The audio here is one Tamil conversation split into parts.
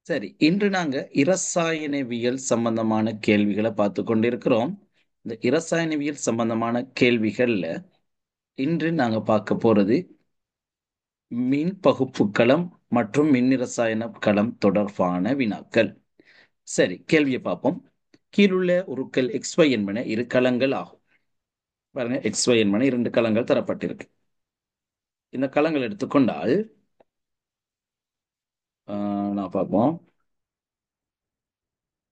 சரி, இன்று நாங்க இரசாயனவியல் சம்பந்தமான கேள்விகளை பார்த்து கொண்டிருக்கிறோம். இந்த இரசாயனவியல் சம்பந்தமான கேள்விகள்ல இன்று நாங்க பார்க்க போறது மின் பகுப்பு களம் மற்றும் மின் இரசாயன களம் தொடர்பான வினாக்கள். சரி, கேள்வியை பார்ப்போம். கீழுள்ள உருக்கள் XY என்பன இரு களங்கள் ஆகும். பாருங்க, XY என்பன இரண்டு களங்கள் தரப்பட்டிருக்கு. இந்த களங்கள் எடுத்துக்கொண்டால் நான் பார்ப்போம்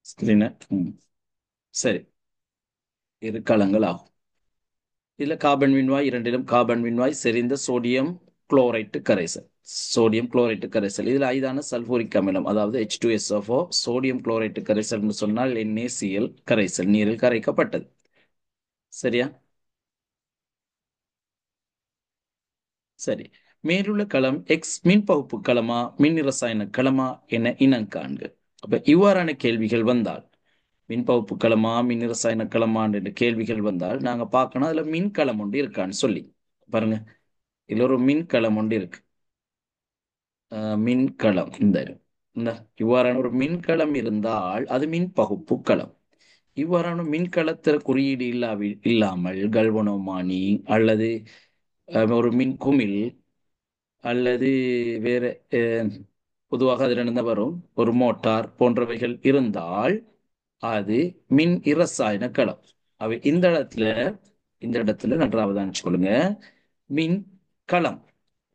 ஸ்கிரீனை. சரி, இரு களங்கள் ஆகும். இதுல கார்பன் மின்வாய் இரண்டிலும் கார்பன் மின்வாய் செறிந்த சோடியம் குளோரைட்டு கரைசல். சோடியம் குளோரைட்டு கரைசல் இதுல ஐதான சல்பூரிக் அமிலம், அதாவது H2SO4 சோடியம் குளோரைட்டு கரைசல் சொன்னால் NaCl கரைசல் நீரில் கரைக்கப்பட்டது. சரியா? சரி, மேலுள்ள களம் எக்ஸ் மின் பகுப்பு களமா மின் இரசாயன களமா என இனங்காண்க. அப்ப இவ்வாறான கேள்விகள் வந்தால் மின் பகுப்பு களமா மின் இரசாயன களமான் என்ற கேள்விகள் வந்தால் நாங்க பார்க்கணும் அதுல மின்கலம் ஒன்று இருக்கான்னு சொல்லி. பாருங்க, இதுல ஒரு மின்கலம் ஒன்று இருக்கு. மின்கலம் இந்த இவ்வாறான ஒரு மின்கலம் இருந்தால் அது மின் பகுப்பு களம். இவ்வாறான மின்கலத்திற குறியீடு இல்லாமல் கல்வனோமானி அல்லது ஒரு மின் குமிழ் அல்லது வேற அஹ், பொதுவாக அதில் இருந்து வரும் ஒரு மோட்டார் போன்றவைகள் இருந்தால் அது மின் இரசாயன களம். அவை இந்த இடத்துல நன்றாக அவதானிச்சு கொள்ளுங்க. மின் களம்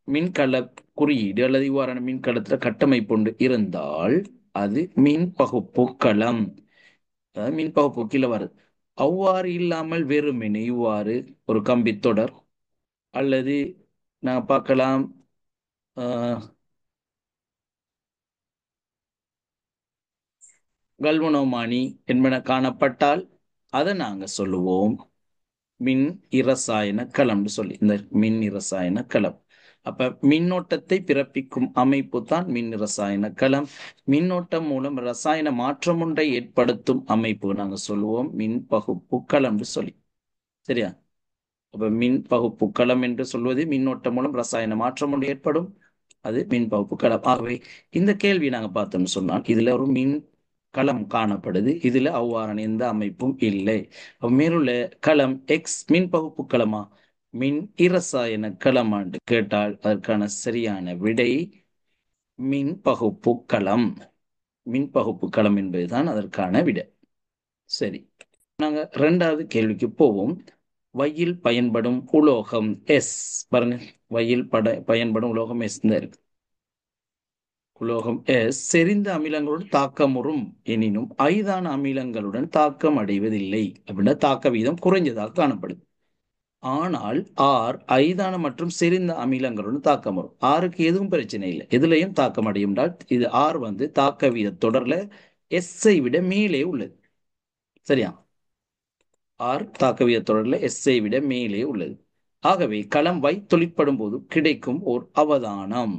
மின்கல குறியீடு அல்லது இவ்வாறான மின்கலத்துல கட்டமைப்பு ஒன்று இருந்தால் அது மின் பகுப்பு களம். அதாவது மின் பகுப்பு கீழே வருது. அவ்வாறு இல்லாமல் வெறுமெனே இவ்வாறு ஒரு கம்பி தொடர் அல்லது நான் பார்க்கலாம் ஆஹ், கல்வனோமானி என்பன காணப்பட்டால் அதை நாங்க சொல்லுவோம் மின் இரசாயன களம்னு சொல்லி. இந்த மின் இரசாயன களம் அப்ப மின்னோட்டத்தை பிறப்பிக்கும் அமைப்பு தான் மின் இரசாயன களம். மின்னோட்டம் மூலம் ரசாயன மாற்றம் ஒன்றை ஏற்படுத்தும் அமைப்பு நாங்க சொல்லுவோம் மின் பகுப்பு களம்னு சொல்லி. சரியா? அப்ப மின் பகுப்பு களம் என்று சொல்வது மின்னோட்டம் மூலம் ரசாயன மாற்றம் ஒன்று ஏற்படும், அது மின் பகுப்பு களம். ஆகவே இந்த கேள்வி நாங்க பார்த்தோம்னு சொன்னால் இதுல ஒரு மின் களம் காணப்படுது, இதுல அவ்வாறான எந்த அமைப்பும் இல்லை. மேலுள்ள களம் எக்ஸ் மின் பகுப்பு களமா மின் இரசாயன களமாண்டு கேட்டால் அதற்கான சரியான விடை மின் பகுப்பு களம். மின் பகுப்பு களம் என்பதுதான் அதற்கான விடை. சரி, நாங்க இரண்டாவது கேள்விக்கு போவோம். வையில் பயன்படும் உலோகம் எஸ். பாருங்க, வையில் பயன்படும் உலோகம் எஸ் தான் இருக்கு. உலோகம் எஸ் செறிந்த அமிலங்களுடன் தாக்கமுறும் எனினும் ஐதான அமிலங்களுடன் தாக்கம் அடைவதில்லை. அப்படின்னா தாக்க வீதம் குறைஞ்சதாக காணப்படுது. ஆனால் ஆர் ஐதான மற்றும் செறிந்த அமிலங்களுடன் தாக்கம் வரும். ஆருக்கு எதுவும் பிரச்சனை இல்லை, எதுலையும் தாக்கம் அடையும். இது ஆர் தாக்க வீத தொடர்ல எஸ்ஐ விட மேலே உள்ளது. சரியா? ஆர் தாக்க வீத தொடர்ல எஸ்ஐ விட மேலே உள்ளது. ஆகவே களம் வை தொழிற்படும் போது கிடைக்கும் ஓர் அவதானம்.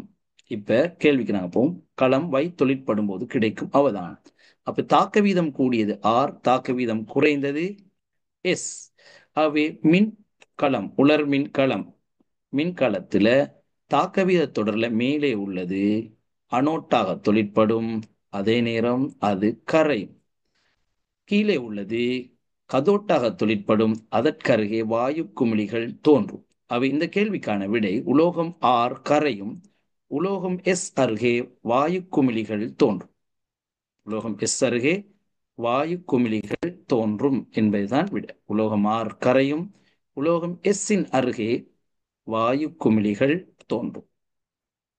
இப்ப கேள்விக்கு நாங்க போவோம். களம் வை தொழிற்படும் போது கிடைக்கும் அவதானம். அப்ப தாக்க வீதம் கூடியது ஆர், தாக்க வீதம் குறைந்தது எஸ். ஆகவே மின்கலம் உலர் மின்கலத்துல தாக்க வீத தொடர்ல மேலே உள்ளது அனோட்டாக தொழிற்படும், அதே நேரம் அது கரையும். கீழே உள்ளது கதோட்டாக தொழிற்படும், அதற்கருகே வாயு குமிழிகள் தோன்றும். அவை இந்த கேள்விக்கான விடை உலோகம் ஆர் கரையும், உலோகம் எஸ் அருகே வாயு குமிழிகள் தோன்றும். உலோகம் எஸ் அருகே வாயு குமிழிகள் தோன்றும் என்பதுதான் விடை. உலோகம் ஆர் கரையும், உலோகம் எஸ்ஸின் அருகே வாயு குமிழிகள் தோன்றும்.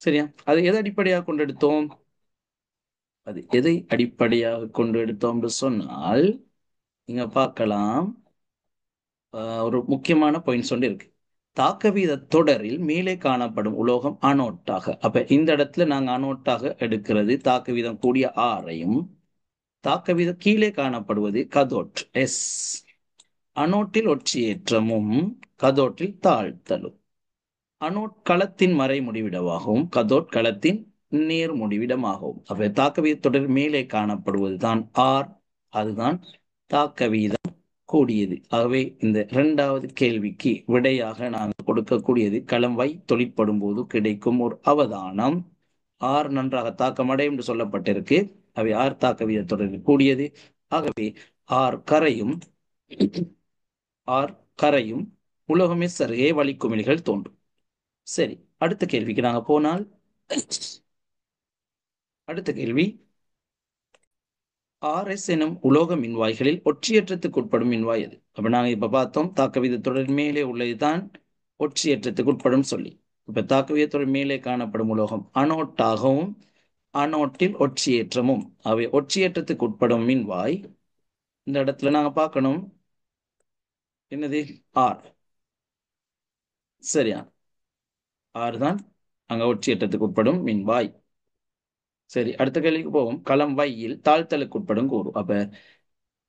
சரியா? அது எதை அடிப்படையாக கொண்டு எடுத்தோம்? அது எதை அடிப்படையாக கொண்டு எடுத்தோம் என்று சொன்னால் நீங்க பார்க்கலாம், ஒரு முக்கியமான பாயிண்ட்ஸ் ஒன்று இருக்கு. தாக்க வீத தொடரில் மேலே காணப்படும் உலோகம் அனோட்டாக. அப்ப இந்த இடத்துல நாங்க அனோட்டாக எடுக்கிறது தாக்க வீதம் கூடிய ஆரையும், தாக்க வீதம் கீழே காணப்படுவது கதோட் எஸ். அனோட்டில் ஒட்சியேற்றமும் கதோட்டில் தாழ்த்தலும். அனோட் களத்தின் மறை முடிவிடமாகவும் கதோட் களத்தின் நேர் முடிவிடமாகவும். அப்ப தாக்க வீத தொடர் மேலே காணப்படுவதுதான் ஆர், அதுதான் தாக்க வீதம் கூடியது. ஆகவே இந்த இரண்டாவது கேள்விக்கு விடையாக நாங்கள் கொடுக்கக்கூடியது களம் வை தொழிற்படும் போது கிடைக்கும் ஒரு அவதானம் ஆர் நன்றாக தாக்கமடையும் என்று சொல்லப்பட்டிருக்கு. அவை ஆர் தாக்க வீதத்துடன் கூடியது. ஆகவே ஆர் கரையும் ஆர் கரையும் உலோகமே சருகே வளிக்குமிழிகள் தோன்றும். சரி, அடுத்த கேள்விக்கு நாங்க போனால், அடுத்த கேள்வி, ஆர்எஸ் எனும் உலோக மின்வாய்களில் ஒற்றியேற்றத்துக்கு உட்படும் மின்வாய் எது? அப்ப நாங்க இப்ப பார்த்தோம் தாக்க வீதத்துடன் மேலே உள்ளதுதான் ஒற்றியேற்றத்துக்கு உட்படும் சொல்லி. இப்ப தாக்க வீதத்துடன் மேலே காணப்படும் உலோகம் அனோட்டாகவும் அனோட்டில் ஒற்றியேற்றமும். அவை ஒற்றியேற்றத்துக்கு உட்படும் மின்வாய் இந்த இடத்துல நாங்க பார்க்கணும் என்னது? ஆர். சரியா, ஆர் தான் அங்க ஒற்றியேற்றத்துக்கு உட்படும் மின்வாய். சரி, அடுத்த கேள்விக்கு போவோம். களம் வையில் தாழ்த்தலுக்கு உட்படும் கூறு. அப்ப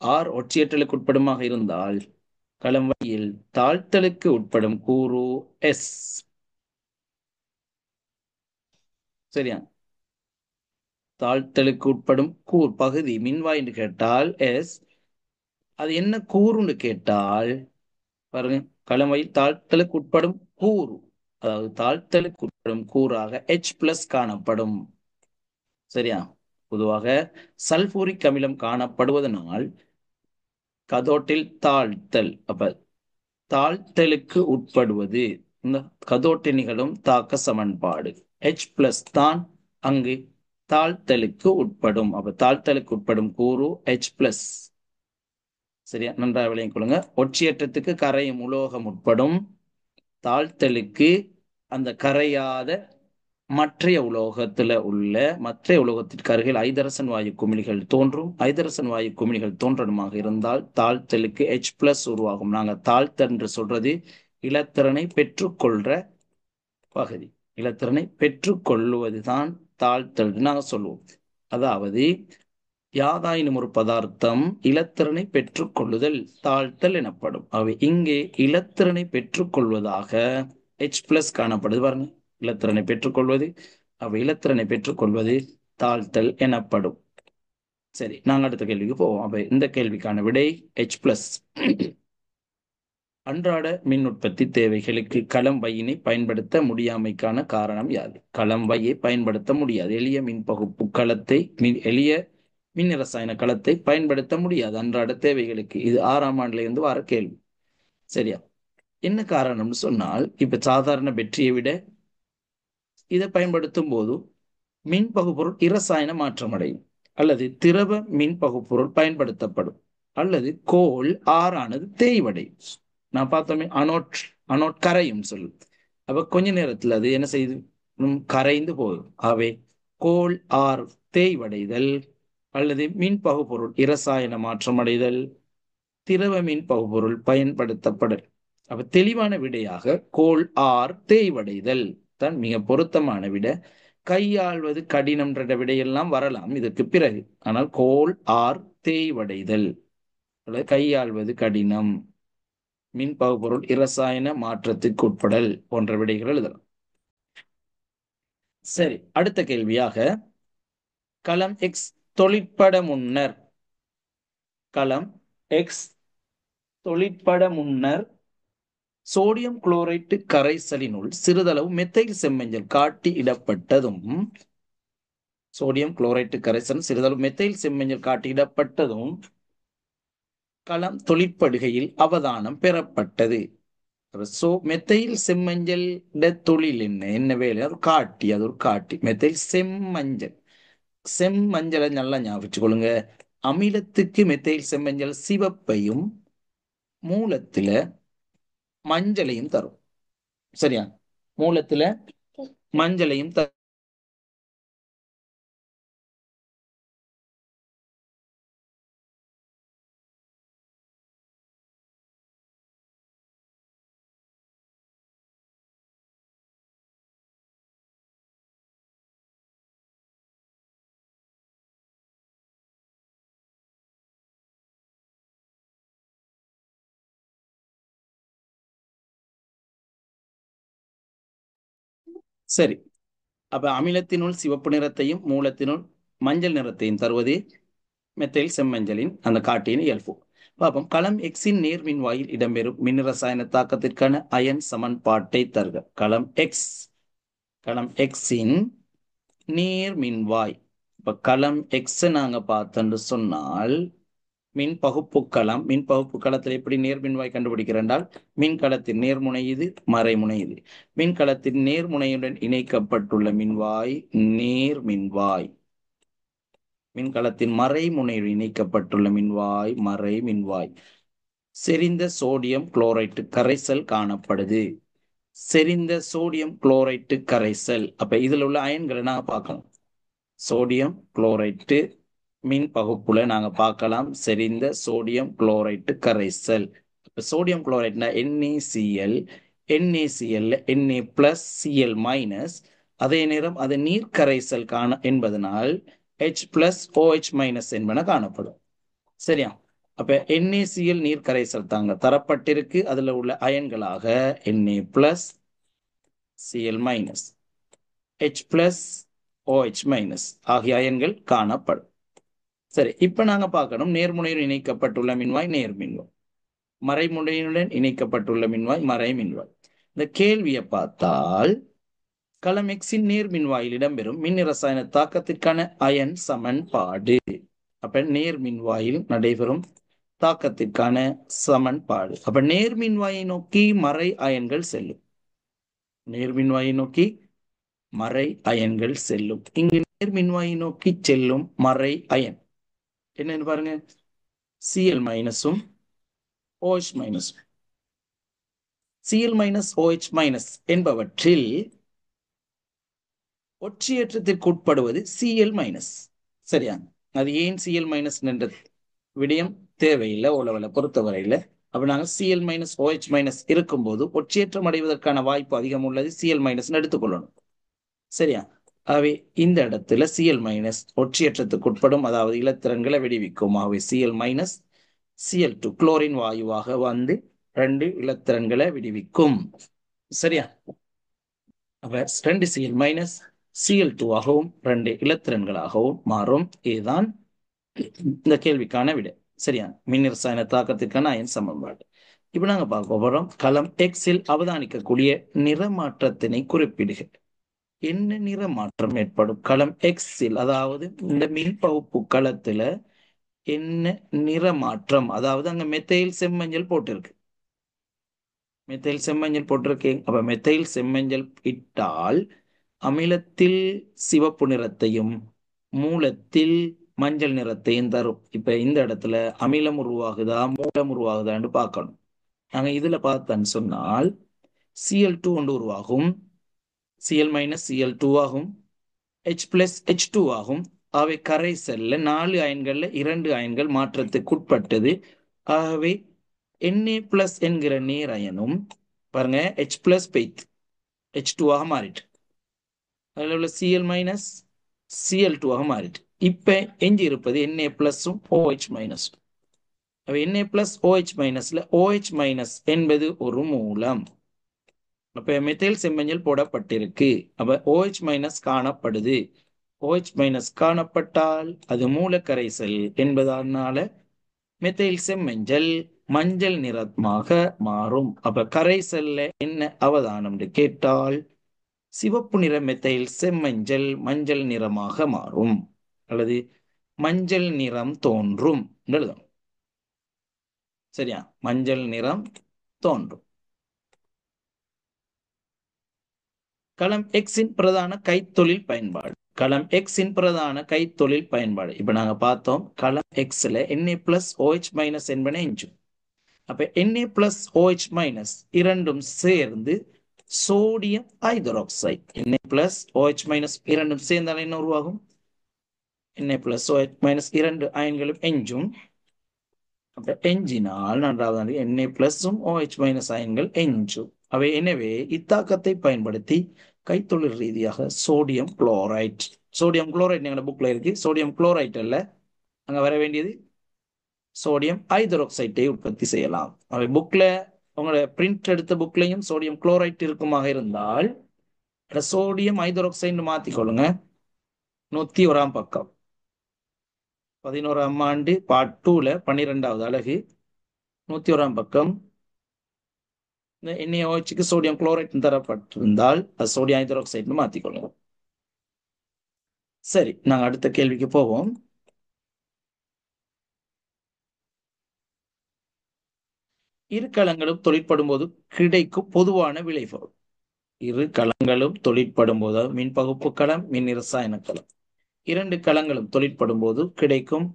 ஆர் ஒற்றியேற்றலுக்கு உட்படுமாக இருந்தால் களம் வையில் தாழ்த்தலுக்கு உட்படும் கூறு எஸ். சரியா, தாழ்த்தலுக்கு உட்படும் கூர் பகுதி மின்வாய் என்று கேட்டால் எஸ். அது என்ன கூறுன்னு கேட்டால் பாருங்க, களமையில் தாழ்த்தலுக்கு உட்படும் கூறு, அதாவது தாழ்த்தலுக்கு உட்படும் கூறாக H+ காணப்படும். சரியா, பொதுவாக சல்பூரிக் அமிலம் காணப்படுவதனால் கதோட்டில் தாழ்த்தல். அப்ப தாழ்த்தலுக்கு உட்படுவது இந்த கதோட்டில் நிகழும் தாக்க சமன்பாடு H+ தான் அங்கு தாழ்த்தலுக்கு உட்படும். அப்ப தாழ்த்தலுக்கு உட்படும் கூறு H+. சரியா, நன்றாக விளங்கிக் கொள்ளுங்க. ஒற்றியேற்றத்துக்கு கரையும் உலோகம் உட்படும், தாழ்த்தலுக்கு அந்த கரையாத மற்றைய உலோகத்திற்கு அருகில் ஐதரசன் வாயு குமிழிகள் தோன்றும். ஐதரசன் வாயு குமிழிகள் தோன்றணுமாக இருந்தால் தாழ்த்தலுக்கு H+ உருவாகும். நாங்க தாழ்த்தல் என்று சொல்றது இலத்திரனை பெற்றுக்கொள்ற பகுதி. இலத்திரனை பெற்றுக்கொள்ளுவதுதான் தாழ்த்தல் நாங்க சொல்லுவோம். அதாவது யாதாயினும் ஒரு பதார்த்தம் இலத்திரனை பெற்றுக்கொள்ளுதல் தாழ்த்தல் எனப்படும். அவை இங்கே இலத்திரனை பெற்றுக்கொள்வதாக H+ காணப்படுது பாருங்க. இலத்திரனை பெற்றுக்கொள்வது, அவை இலத்திரனை பெற்றுக்கொள்வது தாழ்த்தல் எனப்படும். சரி, நாங்கள் அடுத்த கேள்விக்கு போவோம். அவை இந்த கேள்விக்கான விடை H+. அன்றாட மின் உற்பத்தி தேவைகளுக்கு களம் வையினை பயன்படுத்த முடியாமைக்கான காரணம் யாது? களம் வையை பயன்படுத்த முடியாது. எளிய மின் பகுப்பு களத்தை எளிய மின் ரசாயன களத்தை பயன்படுத்த முடியாது அன்றாட தேவைகளுக்கு. இது 6ஆம் ஆண்டுல இருந்து வர கேள்வி. சரியா, என்ன காரணம்னு சொன்னால், இப்ப சாதாரண பேட்டரியை விட இதை பயன்படுத்தும் போது மின் பகுப்பொருள் இரசாயன மாற்றம் அடையும், அல்லது திரவ மின் பகுப்பொருள் பயன்படுத்தப்படும், அல்லது கோல் ஆறானது தேய்வடையும். நான் பார்த்தோமே அனோட் கரையும் சொல்லு. அப்ப கொஞ்ச நேரத்தில் அது என்ன செய்து கரைந்து போகும். ஆகவே கோல் ஆர் தேய்வடைதல் அல்லது மின் பகுப்பொருள் இரசாயன மாற்றம் அடைதல், திரவ மின் பகுப்பொருள் பயன்படுத்தப்படல். அப்ப தெளிவான விடையாக கோல் ஆர் தேய்வடைதல் தான் மிக பொருத்தமான விட. கையாள்வது கடினம்ன்ற விடையெல்லாம் வரலாம் இதற்கு பிறகு. ஆனால் கோல் ஆர் தேய்வடைதல் அல்லது கையாள்வது கடினம், மின் பகுப்பொருள் இரசாயன மாற்றத்துக்கு உட்படல் போன்ற விடைகள் எழுதலாம். சரி, அடுத்த கேள்வியாக, களம் எக்ஸ் தொழிற்பட முன்னர் களம் எக்ஸ் தொழிற்பட முன்னர் சோடியம் குளோரைட்டு கரைசலினுள் சிறிதளவு மெத்தைல் செம்மஞ்சள் காட்டி இடப்பட்டதும் சோடியம் குளோரைட்டு கரைசல் சிறிதளவு மெத்தைல் செம்மஞ்சள் காட்டி இடப்பட்டதும் களம் தொழிற்படுகையில் அவதானம் பெறப்பட்டது. மெத்தைல் செம்மஞ்சள் தொழில் என்ன வேலை? அது காட்டி, அது ஒரு காட்டி. மெத்தைல் செம்மஞ்சள், செம்மஞ்சளை நல்லா ஞாபகம் கொள்ளுங்க. அமிலத்துக்கு மெத்தைல் செம்மஞ்சள் சிவப்பையும் மூலத்துல மஞ்சளையும் தரும். சரியா, மூலத்துல மஞ்சளையும் தரும். சரி, அப்ப அமிலத்தினுள் சிவப்பு நிறத்தையும் மூலத்தினுள் மஞ்சள் நிறத்தையும் தருவது மெத்தைல் செம்மஞ்சளின் அந்த காட்டியின் இயல்பு. பாப்போம். களம் எக்ஸின் நேர்மின் வாயில் இடம்பெறும் மின் ரசாயன தாக்கத்திற்கான அயன் சமன்பாட்டை தருக. களம் எக்ஸின் நீர் மின்வாய். இப்ப களம் எக்ஸ் நாங்க பார்த்தோம்னு சொன்னால் மின் பகுப்பு களம். மின் பகுப்பு களத்தில் எப்படி நேர்மின்வாய் கண்டுபிடிக்கிறேன்றால் மின்கலத்தின் நேர்முனை இது, மறைமுனை இது. மின்கலத்தின் நேர்முனையுடன் இணைக்கப்பட்டுள்ள மின்வாய் நேர்மின்வாய். மின்கலத்தின் மறைமுனையுடன் இணைக்கப்பட்டுள்ள மின்வாய் மறை மின்வாய். செறிந்த சோடியம் குளோரைட்டு கரைசல் காணப்படுது. செறிந்த சோடியம் குளோரைட்டு கரைசல். அப்ப இதுல உள்ள அயன்களை நாங்க பார்க்கலாம். சோடியம் குளோரைட்டு மின் பகுப்புல நாங்க பார்க்கலாம். செறிந்த சோடியம் குளோரைட்டு கரைசல். இப்ப சோடியம் குளோரைட்னா NaCl. NaCl Na plus Cl minus. அதே நேரம் அது நீர் கரைசல் காண என்பதனால் H பிளஸ் OH மைனஸ் என்பன காணப்படும். சரியா? அப்ப NaCl நீர் கரைசல் தாங்க தரப்பட்டிருக்கு. அதுல உள்ள அயன்களாக Na plus Cl minus H plus OH minus ஆகிய அயன்கள் காணப்படும். சரி, இப்ப நாங்க பார்க்கணும் நேர்முனையுடன் இணைக்கப்பட்டுள்ள மின்வாய் நேர்மின்வாய், மறைமுனையுடன் இணைக்கப்பட்டுள்ள மின்வாய் மறை மின்வாய். இந்த கேள்வியை பார்த்தால் களம் எக்ஸின் நேர்மின்வாயில் இடம்பெறும் மின் இரசாயன தாக்கத்திற்கான அயன் சமன்பாடு. அப்ப நேர்மின்வாயில் நடைபெறும் தாக்கத்திற்கான சமன்பாடு. அப்ப நேர்மின்வாயை நோக்கி மறை அயன்கள் செல்லும். நேர்மின்வாயை நோக்கி மறை அயன்கள் செல்லும். இங்கு நேர்மின்வாயை நோக்கி செல்லும் மறை அயன் என்னன்னு பாருங்க. Cl மைனஸும் OH மைனஸும். Cl மைனஸ் OH மைனஸ் என்பவற்றில் ஒற்றியேற்றத்திற்கு உட்படுவது Cl மைனஸ். சரியா? அது ஏன் Cl மைனஸ் என்ற விடயம் தேவையில்லை ஓலவலை பொறுத்தவரையில். அப்ப நாங்கள் Cl மைனஸ் OH மைனஸ் இருக்கும்போது ஒற்றியேற்றம் அடைவதற்கான வாய்ப்பு அதிகம் உள்ளது Cl மைனஸ் எடுத்துக்கொள்ளணும். சரியா? ஆகவே இந்த இடத்துல Cl மைனஸ் ஒற்றியேற்றத்துக்கு உட்படும், அதாவது இலத்திரன்களை விடுவிக்கும். ஆகவே Cl மைனஸ் Cl2 குளோரின் வாயுவாக வந்து 2 இலத்திரன்களை விடுவிக்கும். சரியா? அப்ப 2 Cl மைனஸ் Cl2 ஆகவும் 2 இலத்திரன்களாகவும் மாறும். இதுதான் இந்த கேள்விக்கான விடை. சரியா? மின் இரசாயன தாக்கத்திற்கான அயன் சமன்பாடு. இப்ப நாங்க பார்க்க போறோம் களம் எக்ஸில் அவதானிக்கக்கூடிய நிறமாற்றத்தினை குறிப்பிடுக. என்ன நிறமாற்றம் ஏற்படும் களம் எக்ஸில்? அதாவது இந்த மின் பகுப்பு களத்துல என்ன நிறமாற்றம்? அதாவது அங்க மெத்தைல் செம்மஞ்சள் போட்டிருக்கு. மெத்தைல் செம்மஞ்சள் போட்டிருக்கேன். அப்ப மெத்தைல் செம்மஞ்சள் இட்டால் அமிலத்தில் சிவப்பு நிறத்தையும் மூலத்தில் மஞ்சள் நிறத்தையும் தரும். இப்ப இந்த இடத்துல அமிலம் உருவாகுதா மூலம் உருவாகுதான்னு பார்க்கணும். நாங்க இதுல பார்த்தோன்னு சொன்னால் Cl2 ஒன்று உருவாகும், Cl மைனஸ் Cl2 ஆகும், H பிளஸ் H2 ஆகும். அவை கரைசல்ல 4 அயன்கள்ல 2 அயன்கள் மாற்றத்துக்கு உட்பட்டது. ஆகவே Na பிளஸ் என்கிற நீர் அயனும் பாருங்க H பிளஸ் பெய்த் H2 ஆக மாறிட்டு, அதில் உள்ள Cl மைனஸ் Cl2 ஆக மாறிட்டு. இப்ப எஞ்சி இருப்பது Na பிளஸும் OH மைனஸும். Na plus OH மைனஸ்ல OH minus என்பது ஒரு மூலம். அப்ப மெத்தைல் செம்மஞ்சள் போடப்பட்டிருக்கு. அப்ப OH மைனஸ் காணப்படுது. OH மைனஸ் காணப்பட்டால் அது மூல கரைசல் என்பதனால மெத்தைல் செம்மஞ்சள் மஞ்சள் நிறமாக மாறும். அப்ப கரைசல்ல என்ன அவதானம் கேட்டால் சிவப்பு நிற மெத்தைல் செம்மஞ்சள் மஞ்சள் நிறமாக மாறும் அல்லது மஞ்சள் நிறம் தோன்றும் எழுதும். சரியா? மஞ்சள் நிறம் தோன்றும். களம் எக்ஸின் பிரதான கைத்தொழில் பயன்பாடு. களம் எக்ஸின் பிரதான கைத்தொழில் பயன்பாடு. இப்ப நாங்க பார்த்தோம் களம் எக்ஸ்ல Na பிளஸ் OH மைனஸ் என்பன எஞ்சும். அப்ப Na பிளஸ் OH மைனஸ் இரண்டும் சேர்ந்து sodium hydroxide. Na plus OH minus இரண்டும் சேர்ந்தால் என்ன உருவாகும்? Na plus OH minus 2 அயன்களும் எஞ்சும். அப்ப எஞ்சினால் நன்றாவது Na பிளஸும் OH மைனஸ் அயன்கள் எஞ்சும். அவை எனவே இத்தாக்கத்தை பயன்படுத்தி கைத்தொழில் ரீதியாக சோடியம் குளோரைட். சோடியம் குளோரைட் எங்களோட புக்ல இருக்கு. சோடியம் குளோரைட் அல்ல, அங்க வர வேண்டியது சோடியம் ஹைட்ராக்சைட்டை உற்பத்தி செய்யலாம். அவை புக்ல உங்களோட பிரிண்ட் எடுத்த புக்லையும் சோடியம் குளோரைட் இருக்குமாக இருந்தால் சோடியம் ஹைட்ராக்சைடு மாத்திக்கொள்ளுங்க. 101ஆம் பக்கம் 11ஆம் ஆண்டு பார்ட் 2ல 12வது அலகு 101ஆம் பக்கம். NaOHக்கு சோடியம் குளோரைட் தரப்பட்டிருந்தால் அது சோடியம் ஹைட்ராக்சைடு மாத்திக்கொள்ளுங்க. சரி, நாங்க அடுத்த கேள்விக்கு போவோம். இரு களங்களும் தொழிற்படும் போது கிடைக்கும் பொதுவான விளைபொருள். இரு களங்களும் தொழிற்படும் போது, அதாவது மின் பகுப்பு களம், மின் இரசாயன களம், இரண்டு களங்களும் தொழிற்படும் போது கிடைக்கும்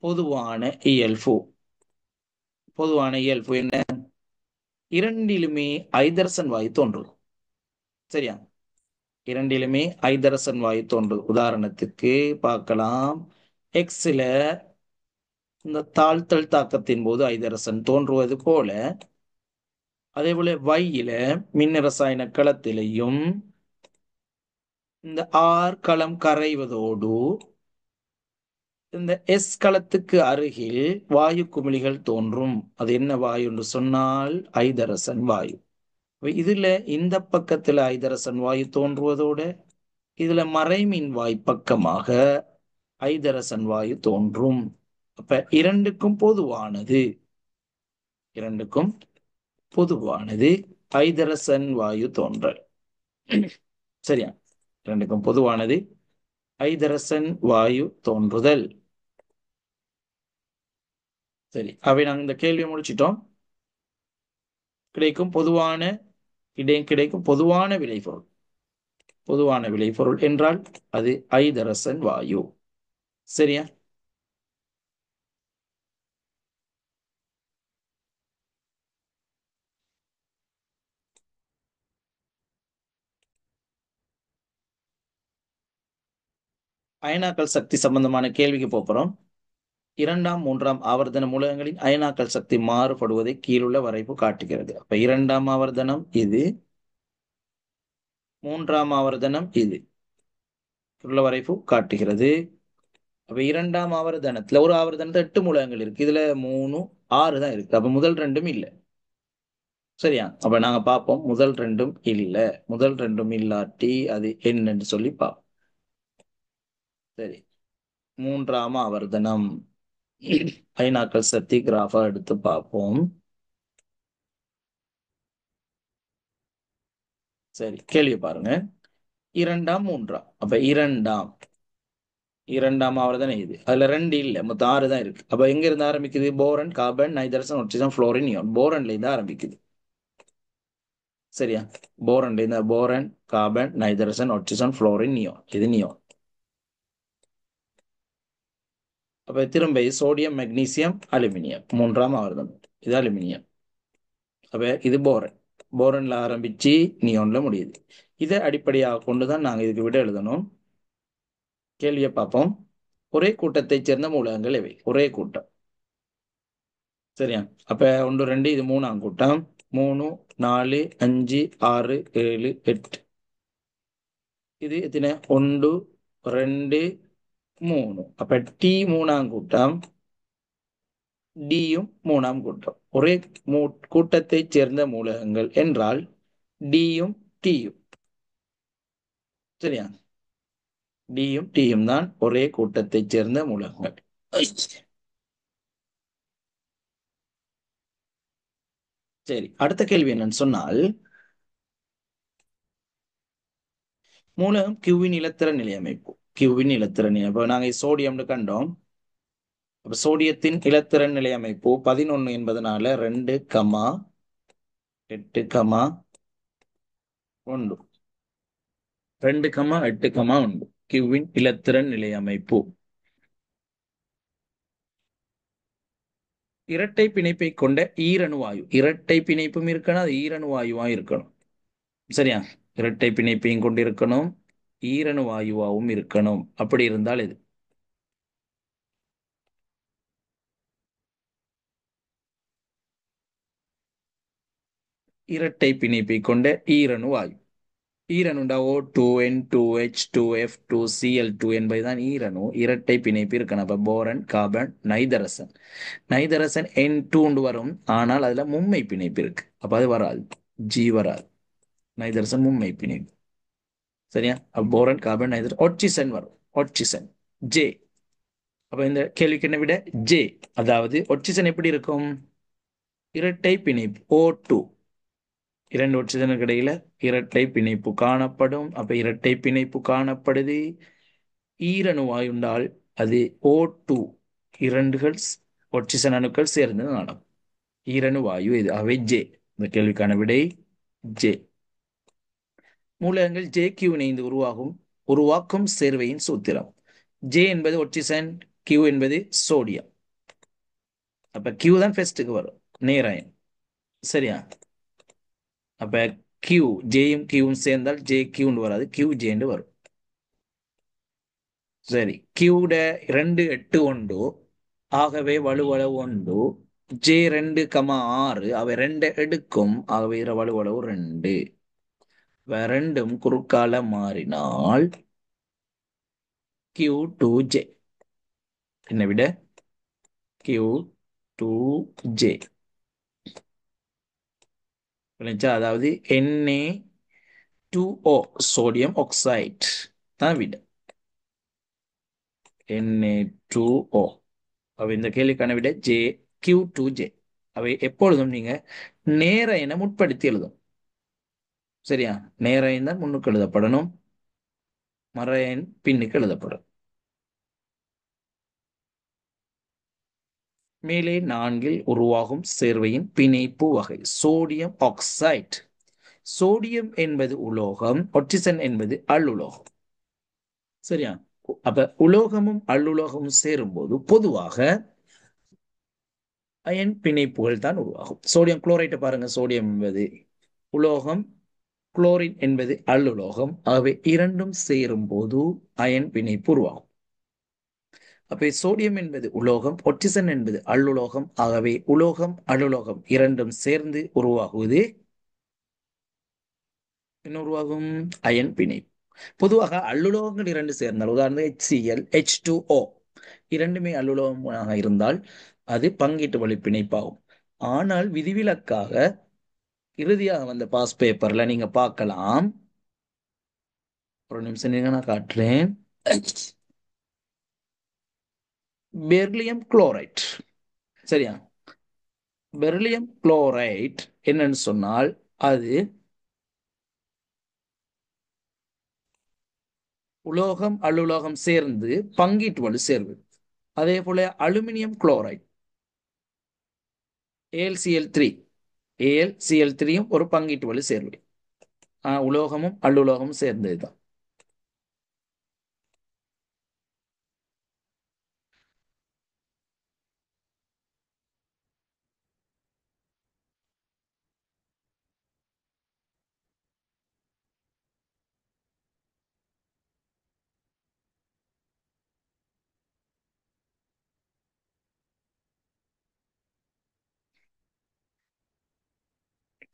பொதுவான இயல்பு. பொதுவான இயல்பு என்ன? இரண்டிலுமே ஐதரசன் வாயு தோன்றும். சரியா? இரண்டிலுமே ஐதரசன் வாயு தோன்றும். உதாரணத்துக்கு பார்க்கலாம். எக்ஸ்ல இந்த தாழ்த்தல் தாக்கத்தின் போது ஐதரசன் தோன்றுவது போல, அதே போல வையில மின் இரசாயன களத்திலையும் இந்த ஆர் களம் கரைவதோடு இந்த எஸ் களத்துக்கு அருகில் வாயு குமிழிகள் தோன்றும். அது என்ன வாயு என்று சொன்னால் ஐதரசன் வாயு. இதுல இந்த பக்கத்துல ஐதரசன் வாயு தோன்றுவதோட இதுல மறைமின் வாய் பக்கமாக ஐதரசன் வாயு தோன்றும். அப்ப இரண்டுக்கும் பொதுவானது ஐதரசன் வாயு தோன்றல். சரியா? இரண்டுக்கும் பொதுவானது ஐதரசன் வாயு தோன்றுதல். சரி, அவை நாங்கள் இந்த கேள்வியை முடிச்சிட்டோம். கிடைக்கும் பொதுவான விளைபொருள். பொதுவான விளைபொருள் என்றால் அது ஐதரசன் வாயு. சரியா? அயனாக்கல் சக்தி சம்பந்தமான கேள்விக்கு போறோம். இரண்டாம் மூன்றாம் ஆவர்த்தன மூலகங்களின் அயனாக்கல் சக்தி மாறுபடுவதை கீழுள்ள வரைவு காட்டுகிறது. அப்ப இரண்டாம் ஆவர்த்தனம் இது, மூன்றாம் ஆவர்த்தனம் இது உள்ள வரைவு காட்டுகிறது. அப்ப இரண்டாம் ஆவர்த்தனத்துல ஒரு ஆவர்த்தனத்துல 8 மூலகங்கள் இருக்கு. இதுல 3 6 தான் இருக்கு. அப்ப முதல் ரெண்டும் இல்லை. சரியா? அப்ப நாங்க பார்ப்போம். முதல் ரெண்டும் இல்ல. முதல் ரெண்டும் இல்லாட்டி அது என்னன்னு சொல்லி பார்ப்போம். சரி, மூன்றாம் ஆவர்த்தனம் அயனாக்கல் சக்தி கிராஃபா எடுத்து பார்ப்போம். சரி, கேள்வி பாருங்க. இரண்டாம் மூன்றாம், அப்ப இரண்டாம் ஆவர்த்தனம் இது. அதுல ரெண்டு இல்ல, மொத்தம் 6 தான் இருக்கு. அப்ப எங்க இருந்து ஆரம்பிக்குது? Boron, carbon, nitrogen, oxygen, fluorine, neon. போரன்ல இருந்து ஆரம்பிக்குது. சரியா? போரன்ல இருந்து boron, carbon, nitrogen, oxygen, fluorine, neon. இது நியான். அப்ப திரும்ப சோடியம், மெக்னீசியம், அலுமினியம். மூன்றாம் ஆவர்த்தனம் இது அலுமினியம். அப்ப இது போரன். போரன்ல ஆரம்பிச்சு நியான்ல முடியுது. இதை அடிப்படையாக கொண்டுதான் நாங்க இதுக்கு விட எழுதணும். கேள்வியை பார்ப்போம். ஒரே கூட்டத்தைச் சேர்ந்த மூலகங்கள் எவை? ஒரே கூட்டம். சரியா? அப்ப 1 2 இது 3ஆம் கூட்டம். 3 4 5 6 7 8. இது எத்தனை? 1 2 3. அப்ப டி 3ஆம் கூட்டம், டியும் 3ஆம் கூட்டம். ஒரே கூட்டத்தைச் சேர்ந்த மூலகங்கள் என்றால் டியும் டியும். சரியா? டியும் டியும் தான் ஒரே கூட்டத்தைச் சேர்ந்த மூலகங்கள். சரி, அடுத்த கேள்வி என்னன்னு சொன்னால், மூலகம் கியூவின் இலத்திர நிலையமைப்பு. கியூவின் இலத்திர நிலையமைப்பு நாங்க சோடியம்னு கண்டோம். அப்ப சோடியத்தின் இலத்திரன் நிலையமைப்பு 11 என்பதனால 2, 8, 1. 2, 8, 1 கியூவின் இலத்திரன் நிலையமைப்பு. இரட்டை பிணைப்பை கொண்ட ஈரணு வாயு. இரட்டை பிணைப்பும் இருக்கணும், அது ஈரணு வாயுவா இருக்கணும். சரியா? இரட்டை பிணைப்பையும் கொண்டு இருக்கணும், ஈரணு வாயுவாவும் இருக்கணும். அப்படி இருந்தால் இது இரட்டை பிணைப்பை கொண்ட ஈரணு வாயு. ஈரணுண்டா O2 N2 H2 F2 Cl2 என்பதுதான் ஈரணு. இரட்டை பிணைப்பு இருக்கணும். அப்ப போரன், கார்பன், நைதரசன். நைதரசன் N2 வரும், ஆனால் அதுல மும்மை பிணைப்பு இருக்கு. அப்ப அது வராது, ஜி வராது. நைதரசன் மும்மை பிணைப்பு. சரியா? அப்ப போரன், கார்பன், நைதரசன். ஒட்சிசன் வரும், ஒட்சிசன் ஜே. அப்ப இந்த கேள்விக்கு என்ன விட? ஜே. அதாவது ஒட்சிசன் எப்படி இருக்கும்? இரட்டை பிணைப்பு O2. இரண்டு ஒட்சிஜனுக்கு இடையில இரட்டை பிணைப்பு காணப்படும். அப்ப இரட்டை பிணைப்பு காணப்படுது. ஈரணு வாயுண்டால் அது O2 இரண்டுகள் ஒட்சிசன் அணுக்கள் சேர்ந்து நடக்கும். ஈரணு வாயு இது. அவை ஜே. இந்த கேள்விக்கான விடை ஜே. மூலகங்கள் JQ இணைந்து உருவாக்கும் சேர்வையின் சூத்திரம். ஜே என்பது ஒட்சிசன், கியூ என்பது சோடியம். அப்ப கியூ தான் ஃபர்ஸ்ட்டுக்கு வரும் நேராயம். சரியா? அப்ப கியூ ஜேயும் கியூவும் சேர்ந்தால் ஜே கியூன்னு வராது, கியூ ஜேன்னு வரும். சரி, கியூட 2 8 உண்டு, ஆகவே வலுவளவு உண்டு. J2,6 அவை 2 எடுக்கும், ஆகவே வலுவளவு 2. ரெண்டும் குறுக்கால மாறினால் Q2J. என்ன விட? Q2J. அதாவது Na2O சோடியம் ஆக்சைடு தான் விட. Na2O. அவை இந்த கேள்விக்கான விட Q2J. அவை எப்பொழுதும் நீங்க நேர என முற்படுத்தி எழுதும். சரியா? நேர எண் தான் முன்னுக்கு எழுதப்படணும், மற எண் பின்னுக்கு எழுதப்படும். மேலே 4 உருவாகும் சேர்வையின் பிணைப்பு வகை. Sodium oxide. சோடியம் என்பது உலோகம், ஆக்சிஜன் என்பது அல்லுலோகம். சரியா? அப்ப உலோகமும் அல்லுலோகமும் சேரும்போது பொதுவாக அயன் பிணைப்புகள் தான் உருவாகும். சோடியம் குளோரைட்டை பாருங்க. சோடியம் என்பது உலோகம், குளோரின் என்பது அல்லுலோகம். ஆகவே இரண்டும் சேரும் போது அயன் பிணைப்பு உருவாகும். அப்ப சோடியம் என்பது உலோகம், ஆக்சிஜன் என்பது அல்லுலோகம். ஆகவே உலோகம் அல்லுலோகம் இரண்டும் சேர்ந்து உருவாகுவது என்ன உருவாகும்? அயன் பிணைப்பு. பொதுவாக அல்லுலோகங்கள் இரண்டு சேர்ந்தால், உதாரணம் HCl H2O, இரண்டுமே அல்லுலோகமாக இருந்தால் அது பங்கீட்டு வழி பிணைப்பாகும். ஆனால் விதிவிலக்காக இறுதியாக வந்த பாஸ் பேப்பர்ல நீங்க பார்க்கலாம். ஒரு நிமிஷம் நீங்க, நான் காட்டுறேன். Beryllium chloride. சரியா? பெர்லியம் குளோரைட் என்னன்னு சொன்னால் அது உலோகம் அல்லுலோகம் சேர்ந்து பங்கீட்டு வலு சேர்வு. அதே போல அலுமினியம் குளோரைட் AlCl3, AlCl3யும் ஒரு பங்கீட்டு வலு சேர்வு. உலோகமும் அல்லுலோகமும் சேர்ந்ததுதான்.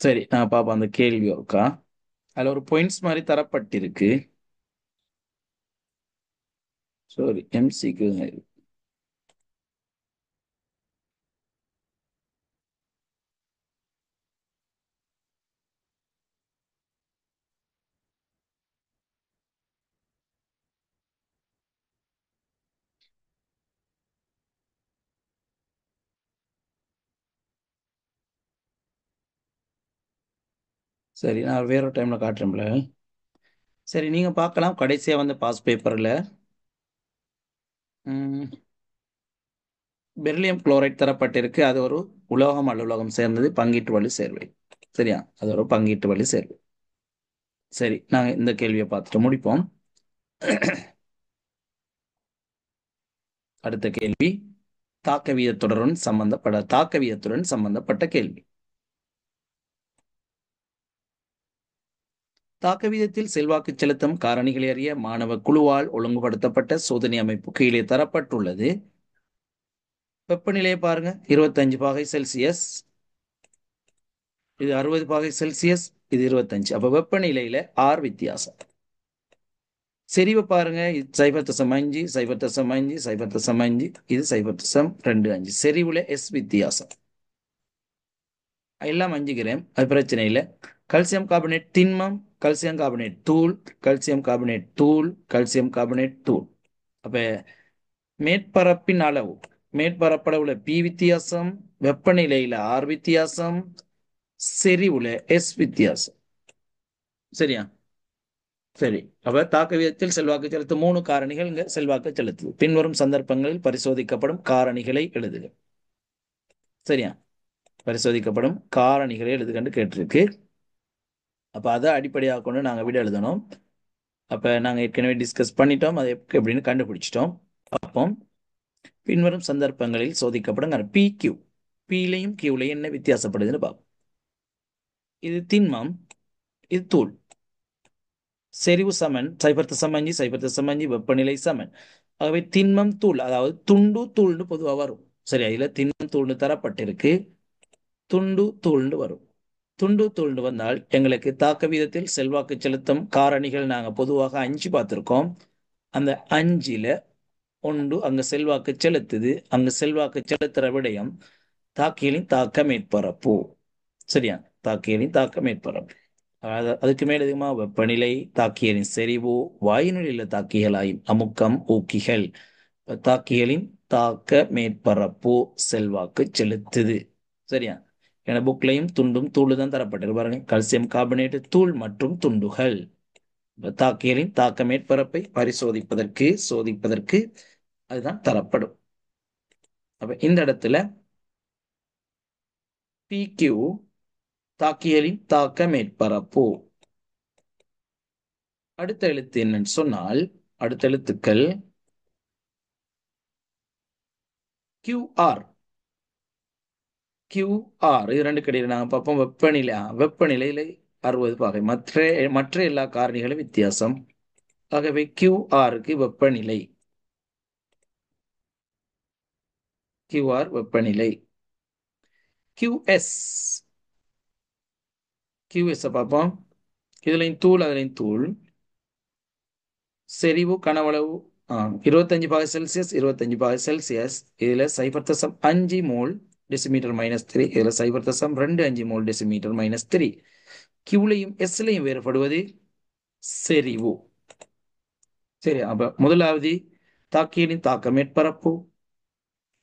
சரி, நான் பாப்பா அந்த கேள்வி இருக்கா, அதுல ஒரு பாயிண்ட்ஸ் மாதிரி தரப்பட்டிருக்கு. Sorry, MCQ. சரி, நான் வேற டைம்ல காட்டுறேன்ல. சரி, நீங்க பார்க்கலாம் கடைசியா வந்து பாஸ் பேப்பர்ல பெர்லியம் குளோரைட் தரப்பட்டிருக்கு. அது ஒரு உலோகம் அல்லுலோகம் சேர்ந்தது, பங்கீட்டு வலு சேர்வை. சரியா? அது ஒரு பங்கீட்டு வலு சேர்வை. சரி, நாங்க இந்த கேள்வியை பார்த்துட்டு முடிப்போம். அடுத்த கேள்வி தாக்கவியத்துடன் சம்பந்தப்பட்ட கேள்வி. தாக்கவியத்தில் செல்வாக்கு செலுத்தும் காரணிகளை அறிய மாணவ குழுவால் ஒழுங்குபடுத்தப்பட்ட சோதனை அமைப்பு கீழே தரப்பட்டுள்ளது. வெப்பநிலையை பாருங்க, 25 பாகை செல்சியஸ், இது 60 பாகை செல்சியஸ், இது 25. அப்ப வெப்பநிலையில 6 வித்தியாசம். செறிவை பாருங்க, இது 0.5, 0.5, 0.5, இது 0.25. செறிவுல S வித்தியாசம். எல்லாம் 5 கிராம், அது பிரச்சனை இல்லை. கல்சியம் கார்பனேட் திண்மம், கல்சியம் கார்பனேட் தூள், கல்சியம் கார்பனேட் தூள், கல்சியம் கார்பனேட் தூள். அப்ப மேற்பரப்பின் அளவு, மேற்பரப்பளவுல P வித்தியாசம், வெப்பநிலையில R வித்தியாசம், செறிவுல S வித்தியாசம். சரியா? சரி. அப்ப தாக்க விதத்தில் செல்வாக்கு செலுத்தும் மூணு காரணிகள் இங்க செல்வாக்கு செலுத்துது. பின்வரும் சந்தர்ப்பங்களில் பரிசோதிக்கப்படும் காரணிகளை எழுதுக. சரியா? பரிசோதிக்கப்படும் காரணிகளை எழுதுகன்னு கேட்டிருக்கு. அப்ப அதை அடிப்படையாக கொண்டு நாங்க விட எழுதணும். அப்ப நாங்க ஏற்கனவே டிஸ்கஸ் பண்ணிட்டோம், அதை எப்படின்னு கண்டுபிடிச்சிட்டோம். அப்போ பின்வரும் சந்தர்ப்பங்களில் சோதிக்கப்படும் பி கியூ, பிலையும் கியூலையும் என்ன வித்தியாசப்படுதுன்னு பார்ப்போம். இது திண்மம், இது தூள். செறிவு சமன், 0.5 0.5 வெப்பநிலை சமன். ஆகவே திண்மம் தூள், அதாவது துண்டு தூள்னு பொதுவாக வரும். சரி, அதுல திண்மம் தூள்னு தரப்பட்டிருக்கு, துண்டு தூள்னு வரும். துண்டு தூள்னு வந்தால் எங்களுக்கு தாக்க வீதத்தில் செல்வாக்கு செலுத்தும் காரணிகள் நாங்க பொதுவாக 5 பார்த்திருக்கோம். அந்த 5ல ஒன்று அங்க செல்வாக்கு செலுத்துது. அங்க செல்வாக்கு செலுத்துற விடயம் தாக்கியலின் தாக்க மேற்பரப்பு. சரியா? தாக்கியலின் தாக்க மேற்பரப்பு. அதுக்கு மேலதிகமா வெப்பநிலை, தாக்கியலின் செறிவு, வாயுநிலையில தாக்கியலாயின் அமுக்கம், ஊக்கிகள். தாக்கியலின் தாக்க மேற்பரப்பு செல்வாக்கு செலுத்துது. சரியா? என புக்லையும் துண்டும் தூள் தான் தரப்பட்டிருக்கு பாருங்க. கல்சியம் கார்பனேட் தூள் மற்றும் துண்டுகள். தாக்கியலின் தாக்க மேற்பரப்பை பரிசோதிப்பதற்கு சோதிப்பதற்கு அதுதான் தரப்படும். அப்ப இந்த இடத்துல PQ தாக்கியலின் தாக்க மேற்பரப்பு. அடுத்த எழுத்து என்னன்னு சொன்னால், அடுத்த எழுத்துக்கள் QR. QR இரண்டு கிடையாது. நாங்கள் பார்ப்போம் வெப்பநிலை. வெப்பநிலையில 60 பாகை. மற்ற மற்ற எல்லா காரணிகளும் வித்தியாசம். ஆகவே QRக்கு வெப்பநிலை. QR வெப்பநிலை. QS. QS பார்ப்போம். இதுலையும் தூள், அதுலையும் தூள். செறிவு கனவளவு 25 பாகை செல்சியஸ், 25 பாகை செல்சியஸ். இதுல 0.5 மோல் டெசிமீட்டர் -3. இதுல 0.25 மோல் டெசிமீட்டர் -3. கியூலையும் எஸ்லையும் வேறுபடுவது செறிவு. சரி, அப்ப முதலாவது தாக்கியலின் தாக்க மேற்பரப்பு,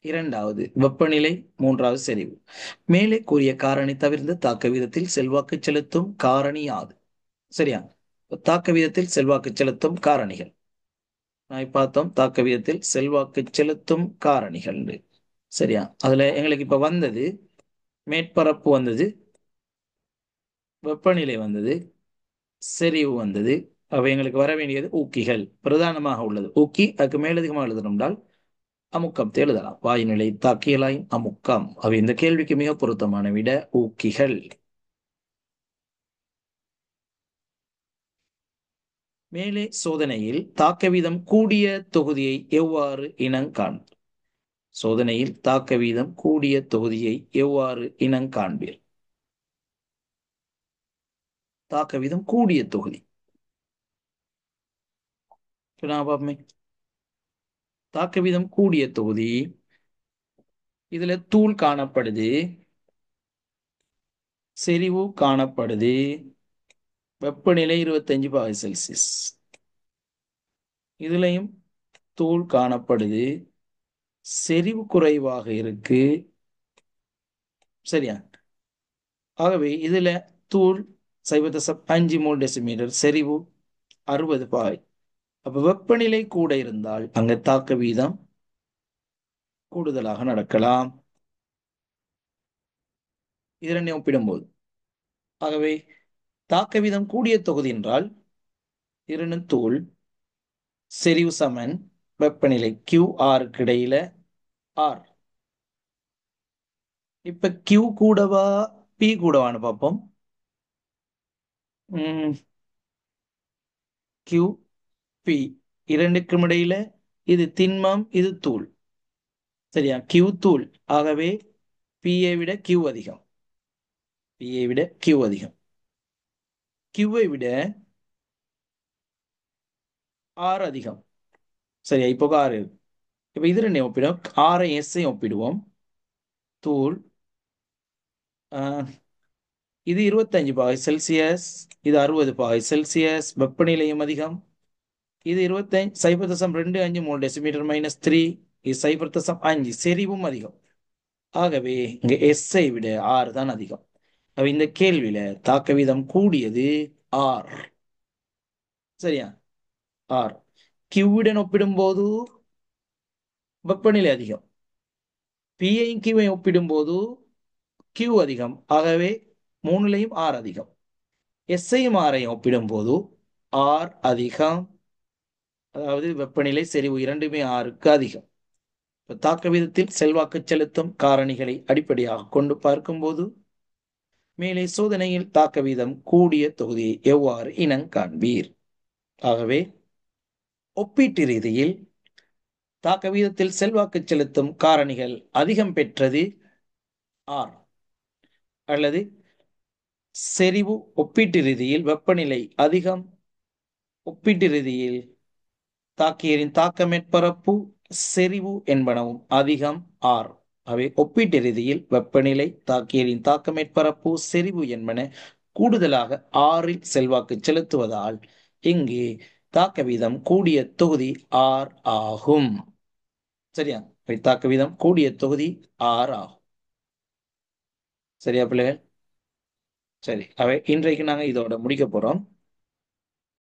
இரண்டாவது வெப்பநிலை, மூன்றாவது செறிவு. மேலே கூறிய காரணி தவிர்த்து தாக்க வீதத்தில் செல்வாக்கு செலுத்தும் காரணி யாது? சரியா? தாக்க வீதத்தில் செல்வாக்கு செலுத்தும் காரணிகள் நான் பார்த்தோம். தாக்க வீதத்தில் செல்வாக்கு செலுத்தும் காரணிகள். சரியா? அதுல எங்களுக்கு இப்ப வந்தது மேற்பரப்பு வந்தது, வெப்பநிலை வந்தது, செறிவு வந்தது. அவை எங்களுக்கு வர வேண்டியது ஊக்கிகள் பிரதானமாக உள்ளது. ஊக்கி அதுக்கு மேலதிகமாக எழுதணும்னால் அமுக்கத்தை எழுதலாம். வாயுநிலை தாக்கியலாயின் அமுக்கம். அவை இந்த கேள்விக்கு மிக பொருத்தமான விட ஊக்கிகள். மேலே சோதனையில் தாக்க வீதம் கூடிய தொகுதியை எவ்வாறு இனங்காண்? சோதனையில் தாக்க வீதம் கூடிய தொகுதியை எவ்வாறு இனங்காண்பீர்? தாக்க வீதம் கூடிய தொகுதி பார்ப்போமே. தாக்க வீதம் கூடிய தொகுதி, இதுல தூள் காணப்படுது, செறிவு காணப்படுது, வெப்பநிலை 25 பாகை செல்சியஸ். இதுலயும் தூள் காணப்படுது, செறிவு குறைவாக இருக்கு. சரியா? ஆகவே இதுல தூள் 0.5 மோல் டெசிமீட்டர், செறிவு 60 பாகை. அப்ப வெப்பநிலை கூட இருந்தால் அங்க தாக்க வீதம் கூடுதலாக நடக்கலாம். இதனை ஒப்பிடும்போது. ஆகவே தாக்க வீதம் கூடிய தொகுதி என்றால் இரண்டு தூள், செறிவு சமன், வெப்பநிலை QR இடையில R. இப்ப Q கூடவா P கூடவான்னு பார்ப்போம். QP இரண்டுக்கும் இடையில இது திண்மம், இது தூள். சரியா? Q தூள். ஆகவே P விட Q அதிகம். P விட Q அதிகம். Q விட R அதிகம். சரியா? இப்போ R. இப்ப இது ரெண்டையும் ஒப்பிடும். R S ஒப்பிடுவோம். தூள் இது 25 பாகை செல்சியஸ், இது 60 பாகை செல்சியஸ். வெப்பநிலையும் அதிகம். இது 25 0.25 மோல் டெசிமீட்டர் -3. இது 0.5. செறிவும் அதிகம். ஆகவே இங்க SI விட R தான் அதிகம். இந்த கேள்வியில தாக்க வீதம் கூடியது R. சரியா? ஆர். கியூவுடன் ஒப்பிடும்போது வெப்பநிலை அதிகம். பியையும் கியூவையும் ஒப்பிடும்போது கியூ அதிகம். ஆகவே மூணுலையும் ஆர் அதிகம். எஸ்ஐயும் ஆரையும் ஒப்பிடும்போது ஆர் அதிகம். அதாவது வெப்பநிலை செறிவு இரண்டுமே ஆருக்கு அதிகம். இப்ப தாக்க விதத்தில் செல்வாக்கு செலுத்தும் காரணிகளை அடிப்படையாக கொண்டு பார்க்கும்போது மேலே சோதனையில் தாக்க வீதம் கூடிய தொகுதியை எவ்வாறு இனம் காண்பீர்? ஆகவே ஒப்பீட்டு ரீதியில் தாக்க வீதத்தில் செல்வாக்கு செலுத்தும் காரணிகள் அதிகம் பெற்றது ஆர், அல்லது செறிவு ஒப்பீட்டு ரீதியில் வெப்பநிலை அதிகம், ஒப்பீட்டு ரீதியில் தாக்கியரின் தாக்க மேற்பரப்பு செறிவு என்பனவும் அதிகம் ஆர். அவை ஒப்பீட்டு ரீதியில் வெப்பநிலை தாக்கியரின் தாக்க மேற்பரப்பு செறிவு என்பன கூடுதலாக ஆறில் செல்வாக்கு செலுத்துவதால் இங்கே தாக்க வீதம் கூடிய தொகுதி ஆர் ஆகும். சரியா? அவை தாக்க வீதம் கூடிய தொகுதி ஆர் ஆகும். சரியா பிள்ளைகள்? சரி, அவை இன்றைக்கு நாங்க இதோட முடிக்க போறோம்.